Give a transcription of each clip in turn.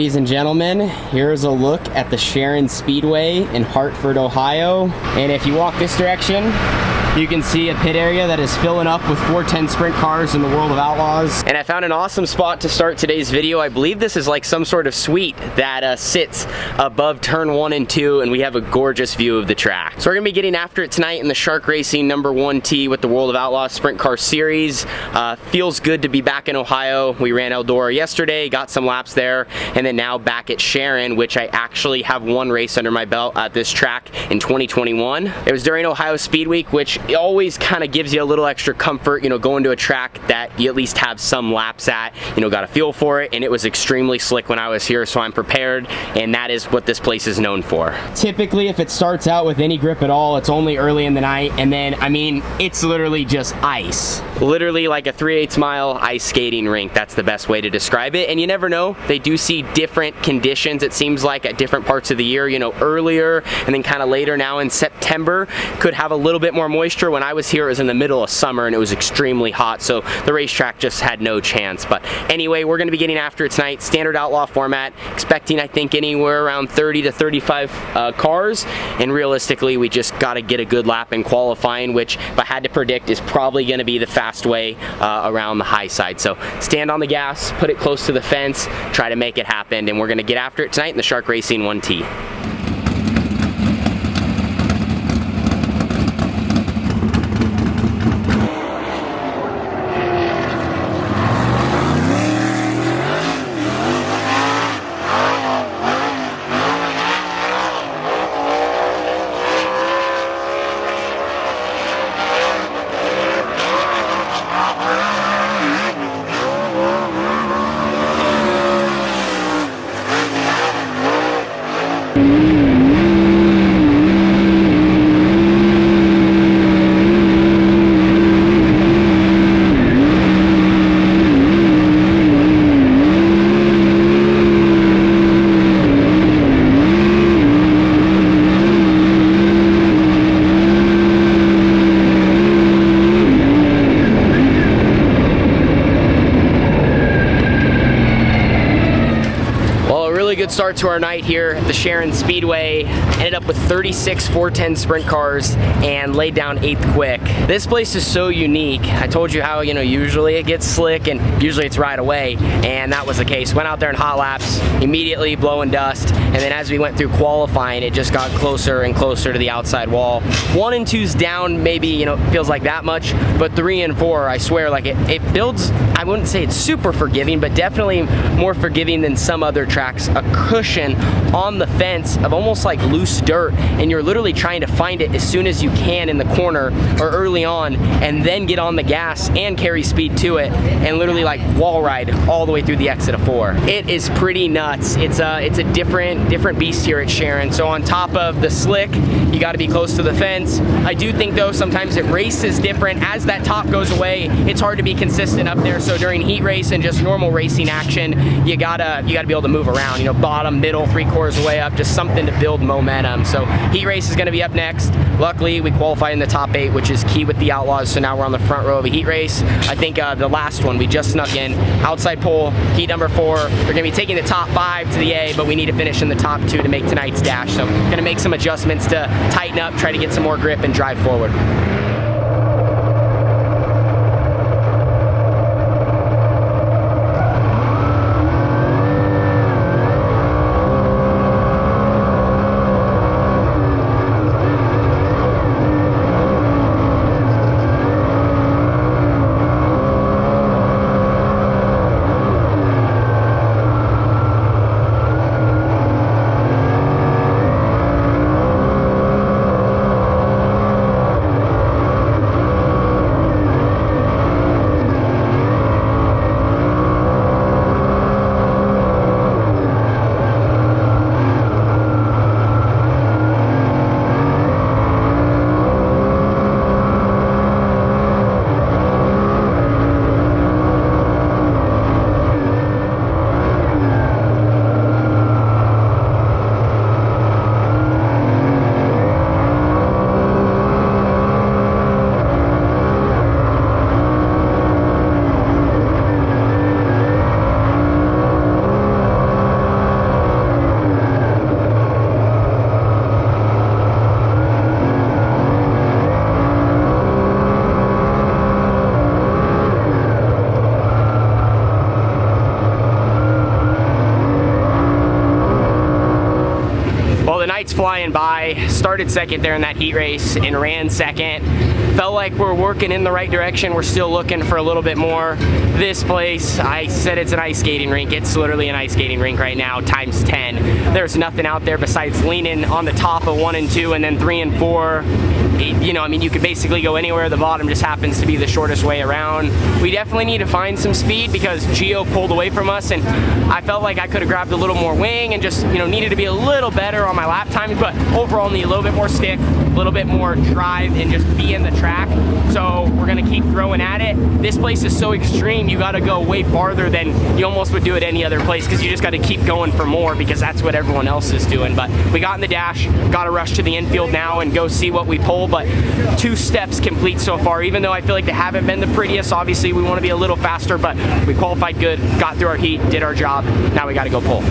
ladies and gentlemen, here's a look at the Sharon Speedway in Hartford, Ohio. And if you walk this direction, you can see a pit area that is filling up with 410 sprint cars in the world of Outlaws. And I found an awesome spot to start today's video. I believe this is like some sort of suite that sits above turn 1 and 2, and we have a gorgeous view of the track. So we're gonna be getting after it tonight in the Shark Racing number 1 tee with the World of Outlaws Sprint Car Series. Feels good to be back in Ohio. We ran Eldora yesterday, got some laps there, and then now back at Sharon, which I actually have one race under my belt at this track in 2021. It was during Ohio Speed Week, which it always kind of gives you a little extra comfort, you know, going to a track that you at least have some laps at, you know, got a feel for it, and it was extremely slick when I was here, so I'm prepared, and that is what this place is known for. Typically, if it starts out with any grip at all, it's only early in the night, and then, I mean, it's literally just ice. Literally like a 3/8 mile ice skating rink. That's the best way to describe it, and you never know, they do see different conditions, it seems like, at different parts of the year, you know, earlier, and then kind of later now in September, could have a little bit more moisture. When I was here, it was in the middle of summer and it was extremely hot, so the racetrack just had no chance. But anyway, we're going to be getting after it tonight. Standard Outlaw format, expecting I think anywhere around 30 to 35 cars, and realistically we just got to get a good lap in qualifying, which if I had to predict is probably going to be the fast way around the high side. So stand on the gas, put it close to the fence, try to make it happen, and we're going to get after it tonight in the Shark Racing 1 tee. Good start to our night here at the Sharon Speedway. Ended up with 36 410 sprint cars and laid down 8th quick. This place is so unique. I told you how, you know, usually it gets slick and usually it's right away, and that was the case. Went out there in hot laps, immediately blowing dust, and then as we went through qualifying, it just got closer and closer to the outside wall. 1 and 2's down, maybe, you know, feels like that much, but 3 and 4, I swear, like it builds, I wouldn't say it's super forgiving, but definitely more forgiving than some other tracks. A cushion on the fence of almost like loose dirt, and you're literally trying to find it as soon as you can in the corner or early on, and then get on the gas and carry speed to it and literally like wall ride all the way through the exit of 4. It is pretty nuts. It's a different beast here at Sharon. So on top of the slick, you got to be close to the fence. I do think though sometimes it races different. As that top goes away, it's hard to be consistent up there. So during heat race and just normal racing action, you gotta be able to move around, you know, bottom, middle, 3/4 of the way up, just something to build momentum. So heat race is going to be up next. Luckily we qualified in the top 8, which is key with the Outlaws, so now we're on the front row of a heat race. I think the last one we just snuck in, outside pole, heat number 4. We're going to be taking the top 5 to the A, but we need to finish in the top 2 to make tonight's dash. So going to make some adjustments to tighten up, try to get some more grip and drive forward. the night's flying by. Started second there in that heat race and ran second. Felt like we're working in the right direction. We're still looking for a little bit more. This place, I said it's an ice skating rink. It's literally an ice skating rink right now, times 10. There's nothing out there besides leaning on the top of 1 and 2 and then 3 and 4. You know, I mean, you could basically go anywhere. The bottom just happens to be the shortest way around. We definitely need to find some speed because Gio pulled away from us, and I felt like I could have grabbed a little more wing and just, you know, needed to be a little better on my lap times, but overall need a little bit more stick, a little bit more drive, and just be in the track. So we're gonna keep throwing at it. This place is so extreme, you gotta go way farther than you almost would do at any other place because you just gotta keep going for more because that's what everyone else is doing. But we got in the dash, gotta rush to the infield now and go see what we pull. But 2 steps complete so far, even though I feel like they haven't been the prettiest. Obviously we want to be a little faster, but we qualified good, got through our heat, did our job. Now we got to go pull.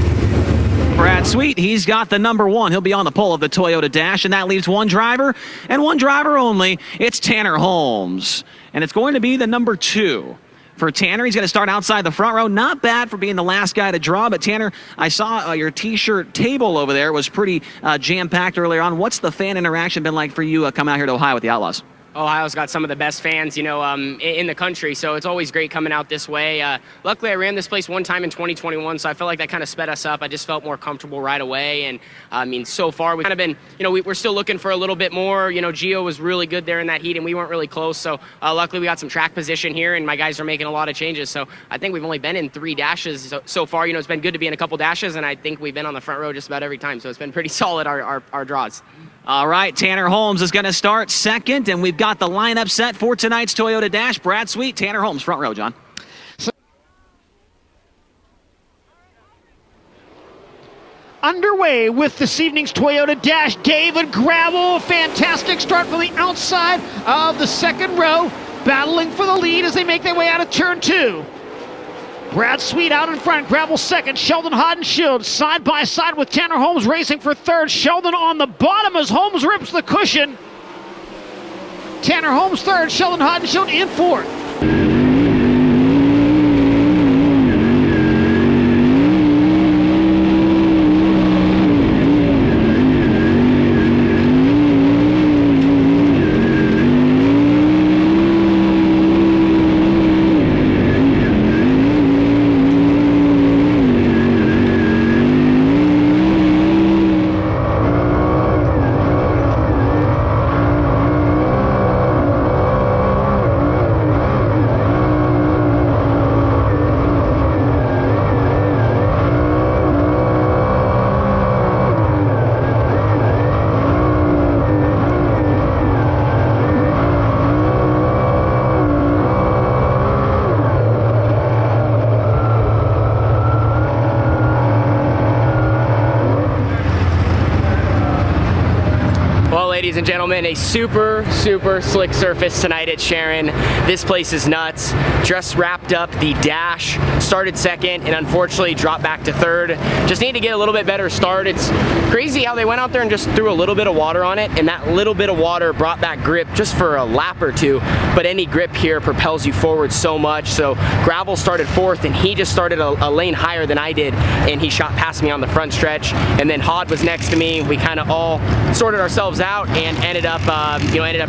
Brad Sweet, he's got the #1. He'll be on the pole of the Toyota Dash, and that leaves 1 driver, and 1 driver only. It's Tanner Holmes, and it's going to be the #2. For Tanner, he's going to start outside the front row. Not bad for being the last guy to draw, but Tanner, I saw your T-shirt table over there was pretty jam-packed earlier on. What's the fan interaction been like for you coming out here to Ohio with the Outlaws? Ohio's got some of the best fans, you know, in the country, so it's always great coming out this way. Luckily, I ran this place 1 time in 2021, so I felt like that kind of sped us up. I just felt more comfortable right away, and I mean, so far we've kind of been, you know, we're still looking for a little bit more. You know, Gio was really good there in that heat, and we weren't really close, so luckily we got some track position here, and my guys are making a lot of changes, so I think we've only been in 3 dashes so far. You know, it's been good to be in a couple dashes, and I think we've been on the front row just about every time, so it's been pretty solid, our draws. All right, Tanner Holmes is going to start second, and we've got the lineup set for tonight's Toyota Dash. Brad Sweet, Tanner Holmes, front row, John. Underway with this evening's Toyota Dash. David Gravel, fantastic start from the outside of the second row, battling for the lead as they make their way out of turn 2. Brad Sweet out in front, Gravel second, Sheldon Hodenshield side by side with Tanner Holmes racing for third. Sheldon on the bottom as Holmes rips the cushion. Tanner Holmes third, Sheldon Hodenshield in fourth. Ladies and gentlemen, a super slick surface tonight at Sharon. This place is nuts. Just wrapped up the dash, started second, and unfortunately dropped back to third. Just need to get a little bit better start. It's crazy how they went out there and just threw a little bit of water on it, and that little bit of water brought back grip just for a lap or 2. But any grip here propels you forward so much. So Gravel started fourth, and he just started a lane higher than I did, and he shot past me on the front stretch. And then Hod was next to me. We kind of all sorted ourselves out and ended up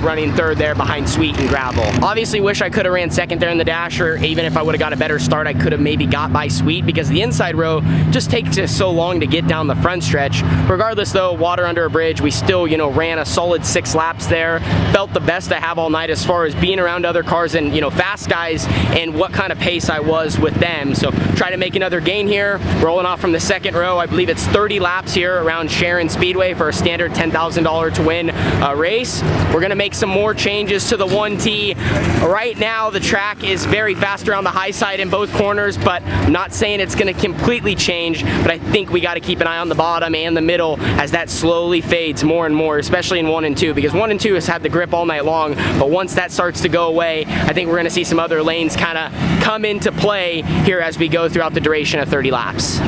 running third there behind Sweet and Gravel. Obviously wish I could have ran second there in the dash, or even if I would have got a better start, I could have maybe got by Sweet because the inside row just takes us so long to get down the front stretch. Regardless though, water under a bridge, we still, you know, ran a solid 6 laps there. Felt the best I have all night as far as being around other cars and, you know, fast guys and what kind of pace I was with them. So try to make another gain here. Rolling off from the second row. I believe it's 30 laps here around Sharon Speedway for a standard $10,000 to win race. We're gonna make some more changes to the 1T. Right now the track is very fast around the high side in both corners, but I'm not saying it's gonna completely change, but I think we gotta keep an eye on the bottom and the middle as that slowly fades more and more, especially in 1 and 2, because 1 and 2 has had the grip all night long, but once that starts to go away, I think we're gonna see some other lanes kind of come into play here as we go throughout the duration of 30 laps.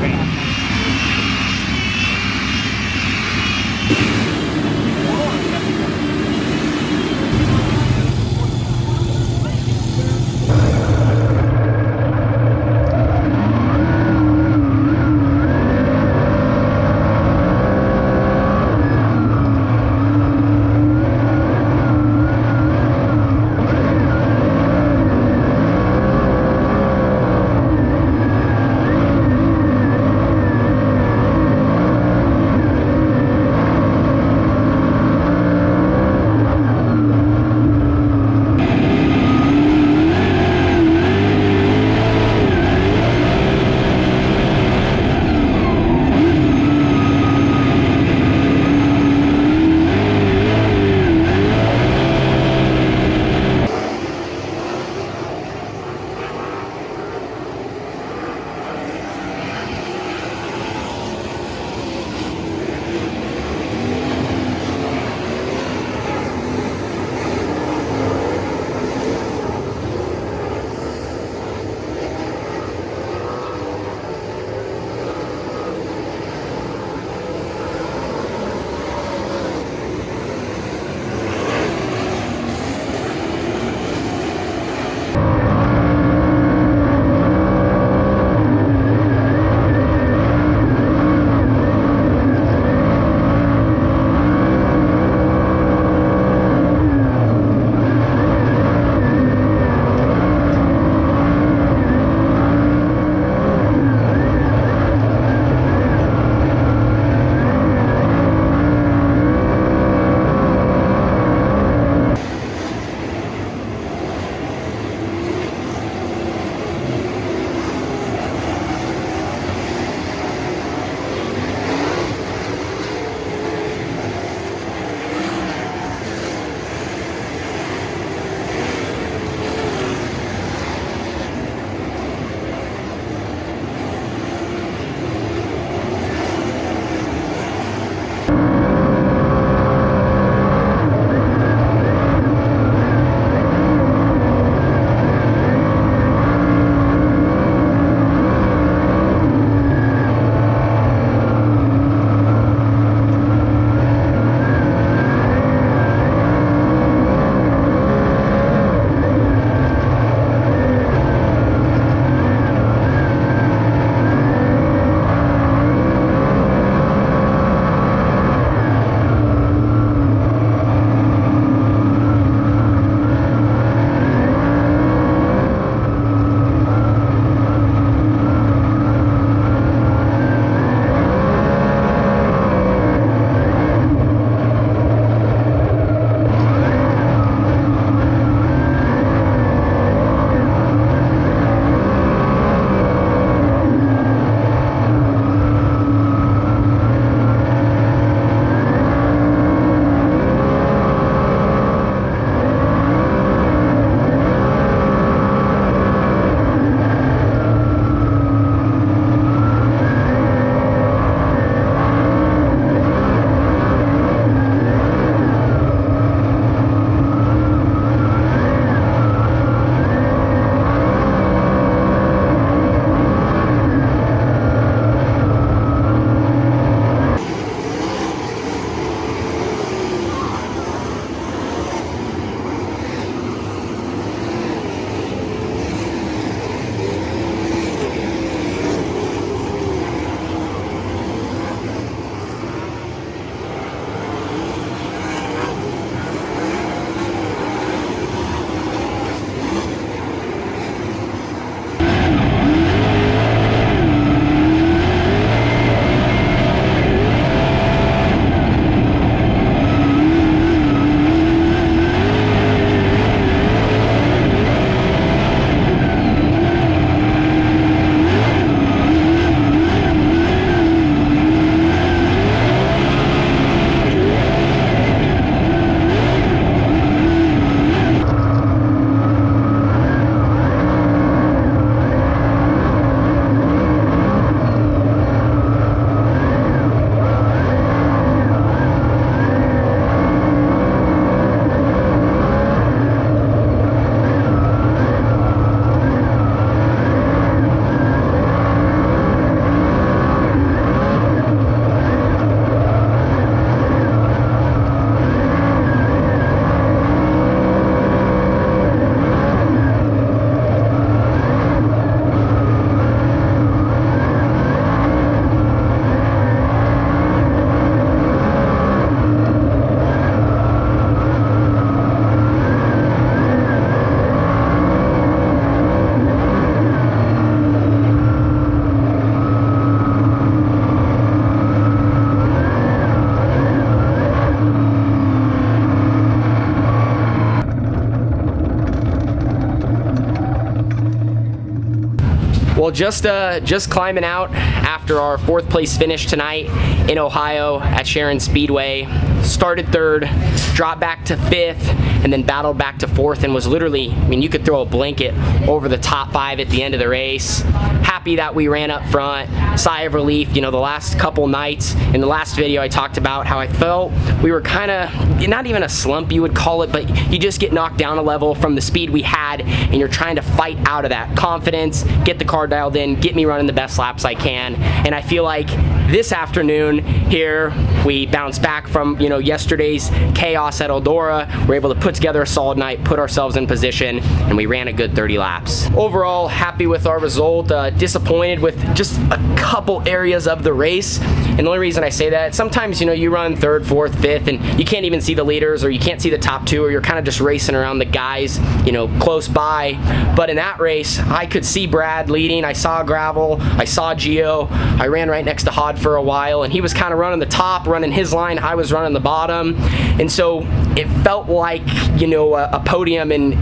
Well, just climbing out after our 4th place finish tonight in Ohio at Sharon Speedway. Started 3rd, dropped back to 5th, and then battled back to 4th, and was literally, I mean, you could throw a blanket over the top 5 at the end of the race. Happy that we ran up front. Sigh of relief. You know, the last couple nights, in the last video I talked about how I felt we were kind of, not even a slump you would call it, but you just get knocked down a level from the speed we had, and you're trying to fight out of that. Confidence, get the car dialed in, get me running the best laps I can, and I feel like this afternoon here, we bounced back from, you know, yesterday's chaos at Eldora. We're able to put together a solid night, put ourselves in position, and we ran a good 30 laps. Overall, happy with our result. Disappointed with just a couple areas of the race, and the only reason I say that, sometimes, you know, you run 3rd, 4th, 5th, and you can't even see the leaders, or you can't see the top 2, or you're kind of just racing around the guys, you know, close by. But in that race, I could see Brad leading. I saw Gravel, I saw Gio. I ran right next to Hod for a while, and he was kind of running the top, running his line. I was running the bottom, and so it felt like, you know, a podium, and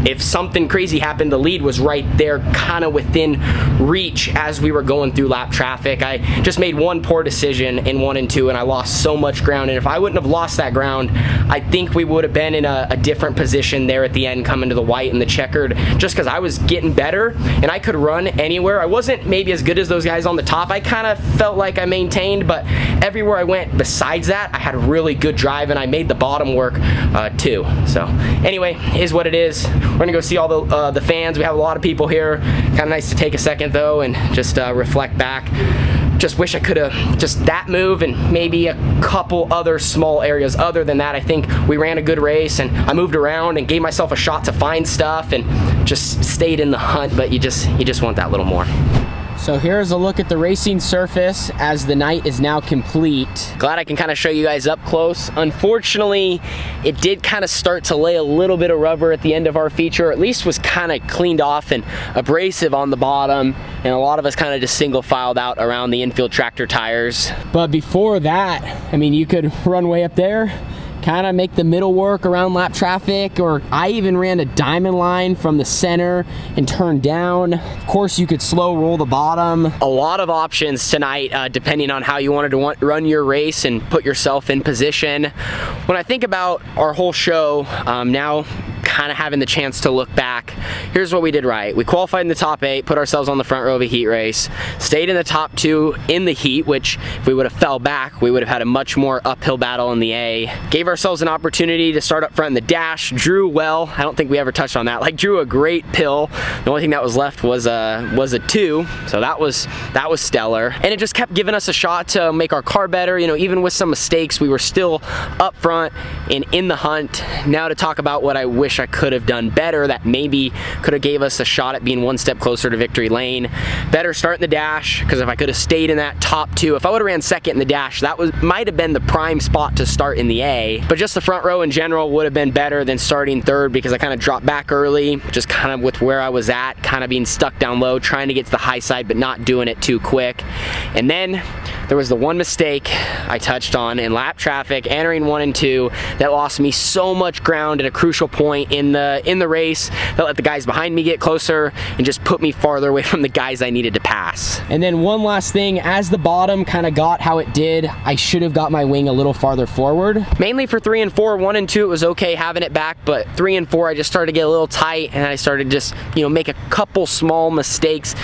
if something crazy happened, the lead was right there, kind of within reach as we were going through lap traffic. I just made one poor decision in 1 and 2, and I lost so much ground, and if I wouldn't have lost that ground, I think we would have been in a different position there at the end, coming to the white and the checkered, just because I was getting better and I could run anywhere. I wasn't maybe as good as those guys on the top. I kind of felt like I maintained, but everywhere I went besides that, I had a really good drive, and I made the bottom work too. So anyway, is what it is. We're gonna go see all the fans. We have a lot of people here. Kind of nice to take a second though and just reflect back. Just wish I could have just that move and maybe a couple other small areas. Other than that, I think we ran a good race, and I moved around and gave myself a shot to find stuff and just stayed in the hunt, but you just want that little more. So here's a look at the racing surface as the night is now complete. Glad I can kind of show you guys up close. Unfortunately, it did kind of start to lay a little bit of rubber at the end of our feature, or at least was kind of cleaned off and abrasive on the bottom, and a lot of us kind of just single filed out around the infield tractor tires. But before that, I mean, you could run way up there, kind of make the middle work around lap traffic, or I even ran a diamond line from the center and turned down. Of course, you could slow roll the bottom. A lot of options tonight, depending on how you wanted to run your race and put yourself in position. When I think about our whole show, now kind of having the chance to look back, here's what we did right. We qualified in the top 8, put ourselves on the front row of a heat race, stayed in the top 2 in the heat, which if we would have fell back, we would have had a much more uphill battle in the A. Gave ourselves an opportunity to start up front in the dash, drew well. I don't think we ever touched on that. Like, drew a great pill. The only thing that was left was a 2, so that was stellar. And it just kept giving us a shot to make our car better. You know, even with some mistakes, we were still up front and in the hunt. Now to talk about what I wish I could have done better, that maybe could have gave us a shot at being one step closer to victory lane. Better start in the dash, because if I could have stayed in that top 2, if I would have ran second in the dash, that might have been the prime spot to start in the A. But just the front row in general would have been better than starting 3rd, because I kind of dropped back early, just kind of with where I was at, kind of being stuck down low, trying to get to the high side, but not doing it too quick. And then there was the one mistake I touched on in lap traffic, entering 1 and 2, that lost me so much ground at a crucial point in the race, that let the guys behind me get closer and just put me farther away from the guys I needed to pass. And then one last thing, as the bottom kind of got how it did, I should have got my wing a little farther forward. Mainly for 3 and 4, 1 and 2 it was okay having it back, but 3 and 4 I just started to get a little tight, and I started just, you know, make a couple small mistakes,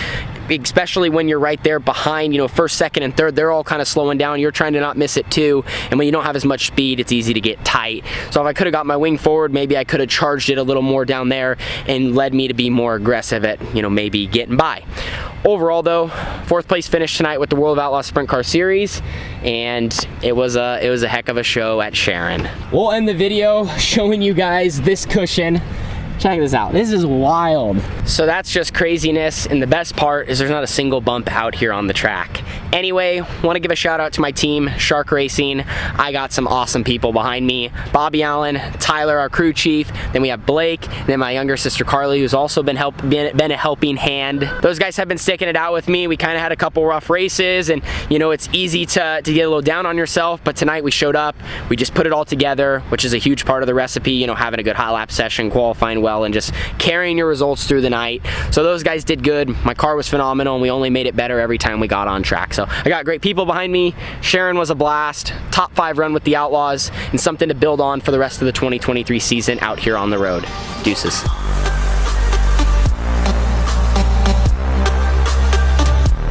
especially when you're right there behind, you know, 1st, 2nd, and 3rd, they're all kind of slowing down. You're trying to not miss it too, and when you don't have as much speed, it's easy to get tight. So if I could have got my wing forward, maybe I could have charged it a little more down there and led me to be more aggressive at, you know, maybe getting by. Overall though, 4th place finish tonight with the World of Outlaws Sprint Car Series, and it was a heck of a show at Sharon. We'll end the video showing you guys this cushion. Check this out. This is wild. So that's just craziness, and the best part is there's not a single bump out here on the track. Anyway, want to give a shout out to my team, Shark Racing. I got some awesome people behind me. Bobby Allen, Tyler, our crew chief. Then we have Blake. Then my younger sister Carly, who's also been a helping hand. Those guys have been sticking it out with me. We kind of had a couple rough races, and you know, it's easy to get a little down on yourself, but tonight we showed up. We just put it all together, which is a huge part of the recipe, you know, having a good hot lap session, qualifying well, and just carrying your results through the night. So those guys did good. My car was phenomenal, and we only made it better every time we got on track. So I got great people behind me. Sharon was a blast. Top 5 run with the Outlaws, and something to build on for the rest of the 2023 season out here on the road. Deuces.